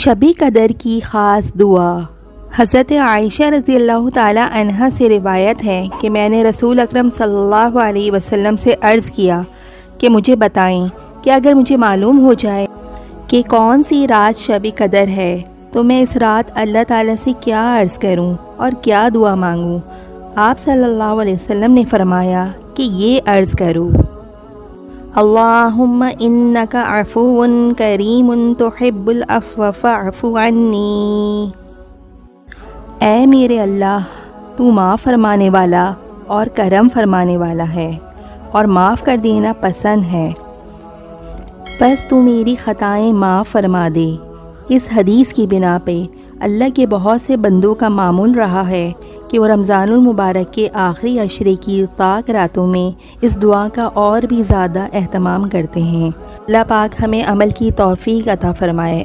شب قدر کی خاص دعا۔ حضرت عائشہ رضی اللہ تعالی عنہا سے روایت ہے کہ میں نے رسول اکرم صلی اللہ علیہ وسلم سے عرض کیا کہ مجھے بتائیں کہ اگر مجھے معلوم ہو جائے کہ کون سی رات شب قدر ہے تو میں اس رات اللہ تعالیٰ سے کیا عرض کروں اور کیا دعا مانگوں۔ آپ صلی اللہ علیہ وسلم نے فرمایا کہ یہ عرض کرو: اللہم انک عفو کریم تحب العفو فاعف عنی۔ اے میرے اللہ، تو معاف فرمانے والا اور کرم فرمانے والا ہے اور معاف کر دینا پسند ہے، بس تو میری خطائیں معاف فرما دے۔ اس حدیث کی بنا پہ اللہ کے بہت سے بندوں کا معمول رہا ہے کہ وہ رمضان المبارک کے آخری عشرے کی پاک راتوں میں اس دعا کا اور بھی زیادہ اہتمام کرتے ہیں۔ اللہ پاک ہمیں عمل کی توفیق عطا فرمائے۔